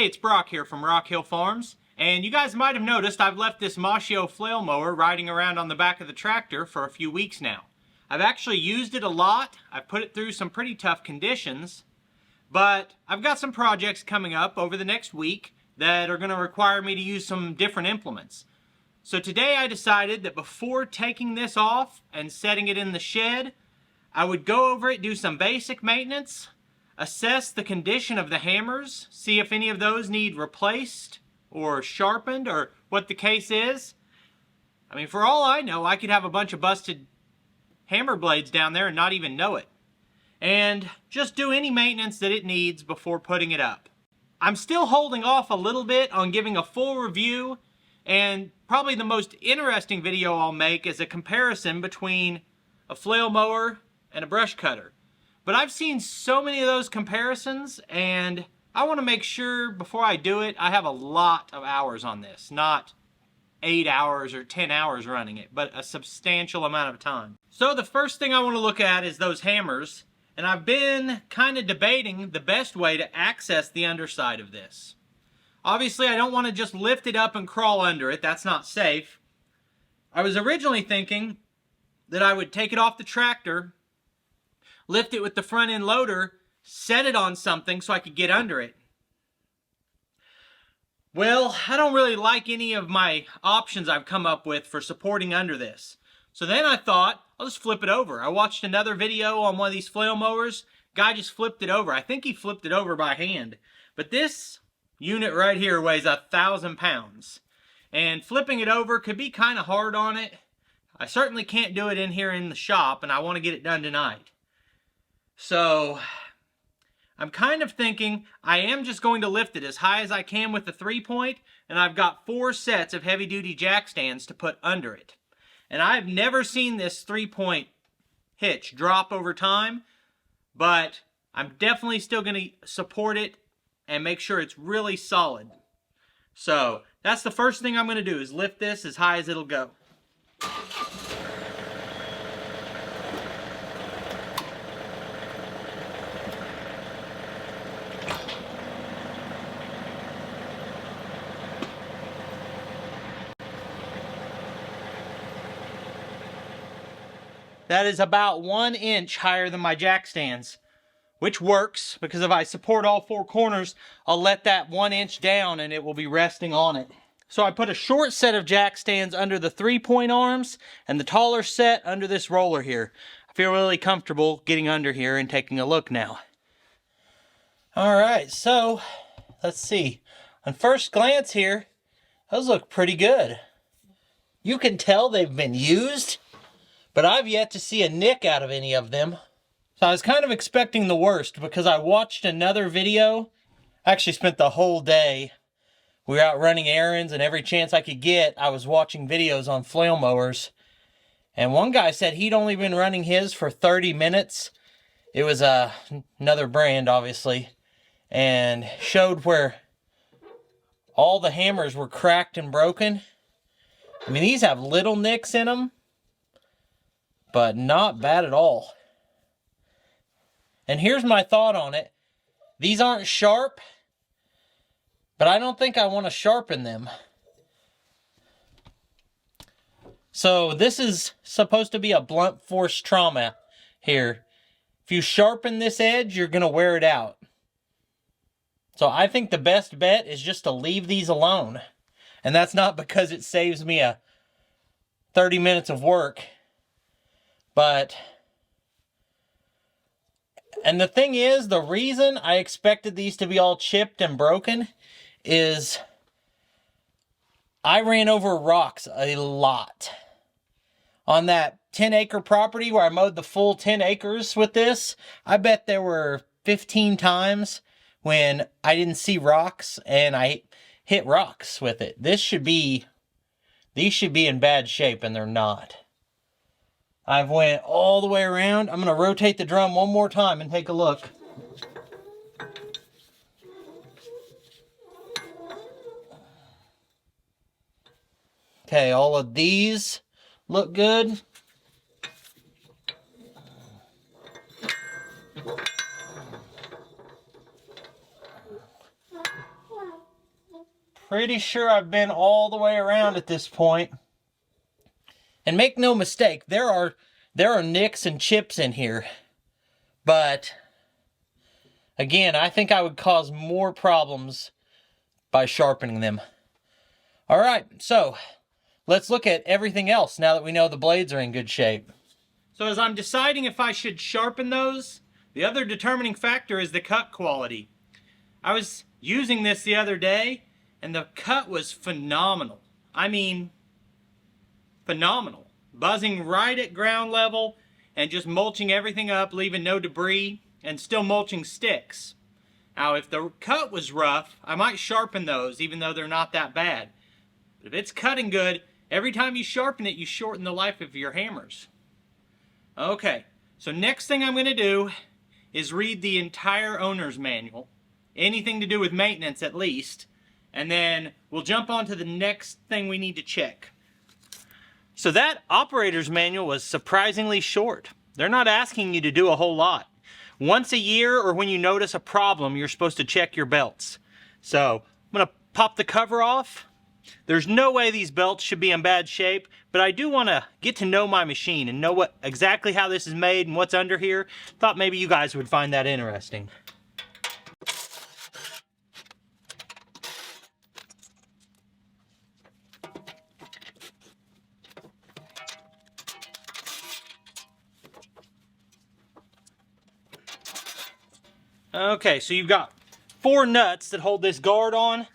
Hey, it's Brock here from Rock Hill Farms, and you guys might have noticed I've left this Moshio flail mower riding around on the back of the tractor for a few weeks now. I've actually used it a lot. I've put it through some pretty tough conditions, but I've got some projects coming up over the next week that are going to require me to use some different implements. So today I decided that before taking this off and setting it in the shed, I would go over it, do some basic maintenance, assess the condition of the hammers, see if any of those need replaced or sharpened or what the case is. I mean, for all I know, I could have a bunch of busted hammer blades down there and not even know it. And just do any maintenance that it needs before putting it up. I'm still holding off a little bit on giving a full review, and probably the most interesting video I'll make is a comparison between a flail mower and a brush cutter. But I've seen so many of those comparisons, and I want to make sure before I do it, I have a lot of hours on this. Not 8 hours or 10 hours running it, but a substantial amount of time. So the first thing I want to look at is those hammers, and I've been kind of debating the best way to access the underside of this. Obviously, I don't want to just lift it up and crawl under it. That's not safe. I was originally thinking that I would take it off the tractor, lift it with the front end loader, set it on something so I could get under it. Well, I don't really like any of my options I've come up with for supporting under this. So then I thought, I'll just flip it over. I watched another video on one of these flail mowers. Guy just flipped it over. I think he flipped it over by hand. But this unit right here weighs 1,000 pounds. And flipping it over could be kind of hard on it. I certainly can't do it in here in the shop, and I want to get it done tonight. So I'm kind of thinking I am just going to lift it as high as I can with the 3-point, and I've got 4 sets of heavy-duty jack stands to put under it. And I've never seen this 3-point hitch drop over time, but I'm definitely still going to support it and make sure it's really solid. So that's the first thing I'm going to do, is lift this as high as it'll go. That is about 1 inch higher than my jack stands, which works because if I support all 4 corners, I'll let that 1 inch down and it will be resting on it. So I put a short set of jack stands under the 3-point arms and the taller set under this roller here. I feel really comfortable getting under here and taking a look now. Alright, so let's see. On first glance here, those look pretty good. You can tell they've been used, but I've yet to see a nick out of any of them. So I was kind of expecting the worst because I watched another video. I actually spent the whole day. We were out running errands, and every chance I could get, I was watching videos on flail mowers. And one guy said he'd only been running his for 30 minutes. It was another brand, obviously. And showed where all the hammers were cracked and broken. I mean, these have little nicks in them, but not bad at all. And here's my thought on it. These aren't sharp, but I don't think I want to sharpen them. So this is supposed to be a blunt force trauma here. If you sharpen this edge, you're going to wear it out. So I think the best bet is just to leave these alone. And that's not because it saves me 30 minutes of work. And the thing is, the reason I expected these to be all chipped and broken is I ran over rocks a lot. On that 10-acre property where I mowed the full 10 acres with this, I bet there were 15 times when I didn't see rocks and I hit rocks with it. These should be in bad shape, and they're not. I've went all the way around. I'm going to rotate the drum one more time and take a look. Okay, all of these look good. Pretty sure I've been all the way around at this point. And make no mistake, there are nicks and chips in here. But again, I think I would cause more problems by sharpening them. All right, so let's look at everything else now that we know the blades are in good shape. So as I'm deciding if I should sharpen those, the other determining factor is the cut quality. I was using this the other day, and the cut was phenomenal. I mean, phenomenal. Buzzing right at ground level and just mulching everything up, leaving no debris, and still mulching sticks. Now, if the cut was rough, I might sharpen those, even though they're not that bad. But if it's cutting good, every time you sharpen it, you shorten the life of your hammers. Okay, so next thing I'm going to do is read the entire owner's manual. Anything to do with maintenance, at least. And then we'll jump on to the next thing we need to check. So that operator's manual was surprisingly short. They're not asking you to do a whole lot. Once a year, or when you notice a problem, you're supposed to check your belts. So I'm going to pop the cover off. There's no way these belts should be in bad shape, but I do want to get to know my machine and know exactly how this is made and what's under here. Thought maybe you guys would find that interesting. Okay, so you've got 4 nuts that hold this guard on.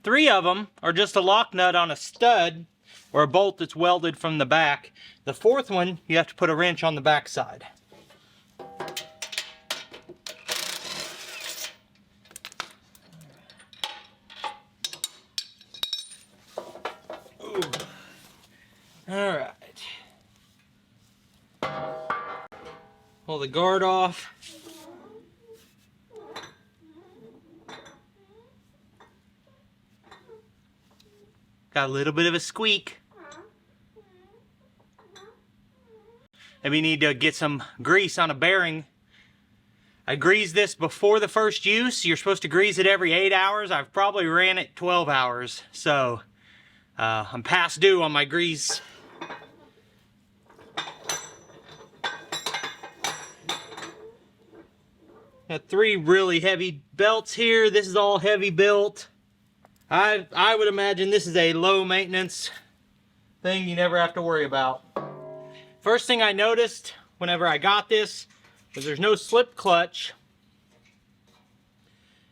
3 of them are just a lock nut on a stud or a bolt that's welded from the back. The 4th one, you have to put a wrench on the back side. All right. Pull the guard off. Got a little bit of a squeak. Maybe you need to get some grease on a bearing. I greased this before the first use. You're supposed to grease it every 8 hours. I've probably ran it 12 hours. So I'm past due on my grease. Got 3 really heavy belts here. This is all heavy built. I would imagine this is a low maintenance thing you never have to worry about. First thing I noticed whenever I got this was there's no slip clutch.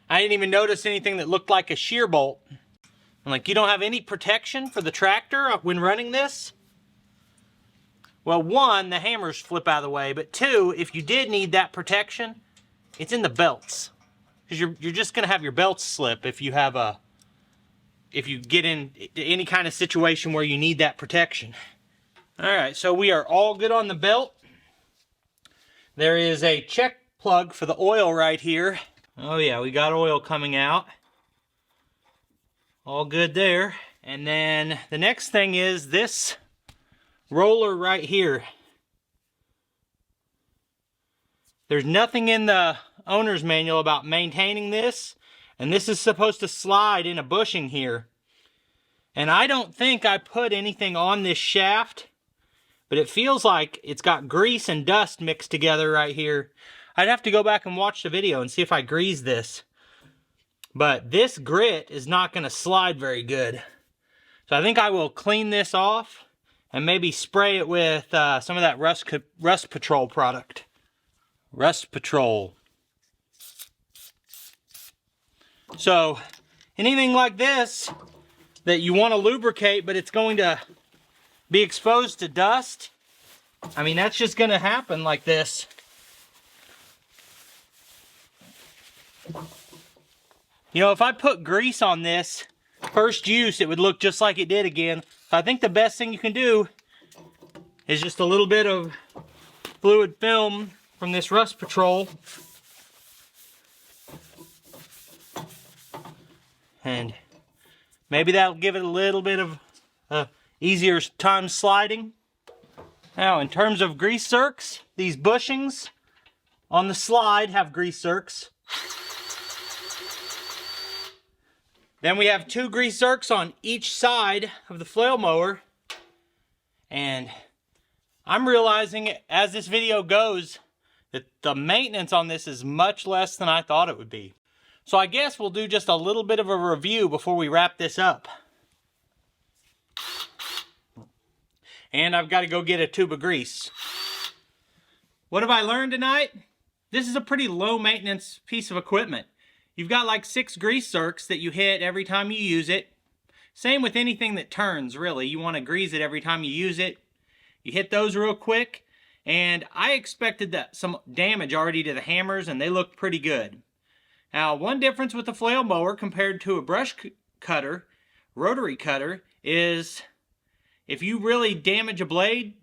I didn't even notice anything that looked like a shear bolt. I'm like, you don't have any protection for the tractor when running this? Well, 1, the hammers flip out of the way, but 2, if you did need that protection, it's in the belts. Because you're just going to have your belts slip if you get in any kind of situation where you need that protection. Alright, so we are all good on the belt. There is a check plug for the oil right here. Oh yeah, we got oil coming out. All good there. And then the next thing is this roller right here. There's nothing in the owner's manual about maintaining this. And this is supposed to slide in a bushing here. And I don't think I put anything on this shaft, but it feels like it's got grease and dust mixed together right here. I'd have to go back and watch the video and see if I greased this. But this grit is not going to slide very good. So I think I will clean this off and maybe spray it with some of that Rust Patrol product. Rust Patrol. So, anything like this that you want to lubricate, but it's going to be exposed to dust, I mean, that's just going to happen like this. You know, if I put grease on this, first use, it would look just like it did again. So I think the best thing you can do is just a little bit of fluid film from this Rust Patrol. And maybe that'll give it a little bit of easier time sliding. Now, in terms of grease zerks, these bushings on the slide have grease zerks. Then we have 2 grease zerks on each side of the flail mower. And I'm realizing as this video goes that the maintenance on this is much less than I thought it would be. So I guess we'll do just a little bit of a review before we wrap this up. And I've got to go get a tube of grease. What have I learned tonight? This is a pretty low maintenance piece of equipment. You've got like 6 grease zerks that you hit every time you use it. Same with anything that turns, really. You want to grease it every time you use it. You hit those real quick. And I expected some damage already to the hammers, and they look pretty good. Now, one difference with the flail mower compared to a brush cutter, rotary cutter, is if you really damage a blade,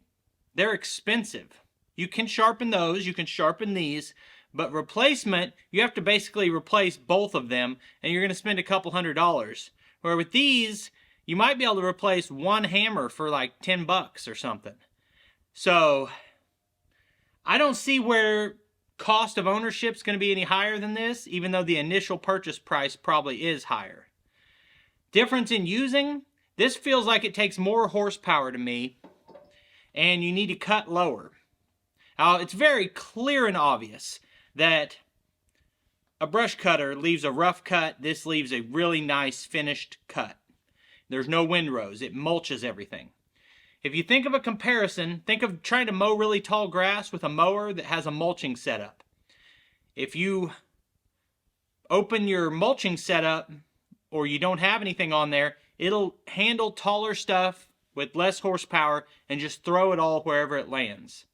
they're expensive. You can sharpen those, you can sharpen these, but replacement, you have to basically replace both of them, and you're going to spend a couple $100s. Where with these, you might be able to replace one hammer for like $10 or something. So, I don't see where cost of ownership is going to be any higher than this, even though the initial purchase price probably is higher. Difference in using, this feels like it takes more horsepower to me, and you need to cut lower. Now, it's very clear and obvious that a brush cutter leaves a rough cut. This leaves a really nice finished cut. There's no windrows. It mulches everything. If you think of a comparison, think of trying to mow really tall grass with a mower that has a mulching setup. If you open your mulching setup or you don't have anything on there, it'll handle taller stuff with less horsepower and just throw it all wherever it lands.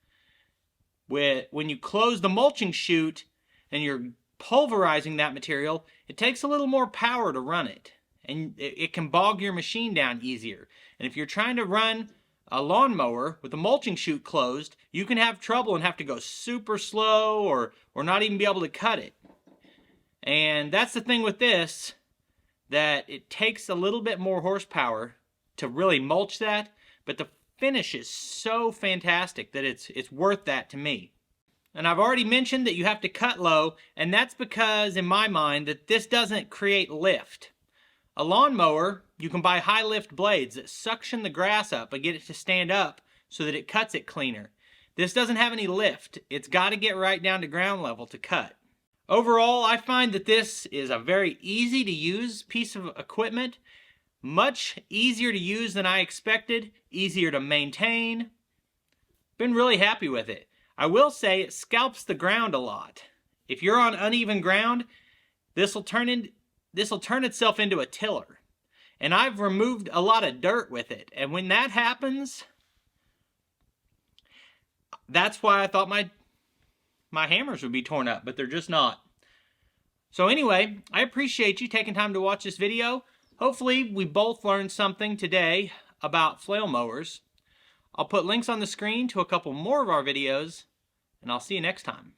When you close the mulching chute and you're pulverizing that material, it takes a little more power to run it. And it can bog your machine down easier. And if you're trying to run a lawnmower with the mulching chute closed, you can have trouble and have to go super slow or not even be able to cut it. And that's the thing with this, that it takes a little bit more horsepower to really mulch that, but the finish is so fantastic that it's worth that to me. And I've already mentioned that you have to cut low, and that's because, in my mind, that this doesn't create lift. A lawnmower, you can buy high lift blades that suction the grass up and get it to stand up so that it cuts it cleaner. This doesn't have any lift. It's got to get right down to ground level to cut. Overall, I find that this is a very easy to use piece of equipment. Much easier to use than I expected, easier to maintain. Been really happy with it. I will say it scalps the ground a lot. If you're on uneven ground, this will turn itself into a tiller. And I've removed a lot of dirt with it. And when that happens, that's why I thought my hammers would be torn up, but they're just not. So anyway, I appreciate you taking time to watch this video. Hopefully we both learned something today about flail mowers. I'll put links on the screen to a couple more of our videos, and I'll see you next time.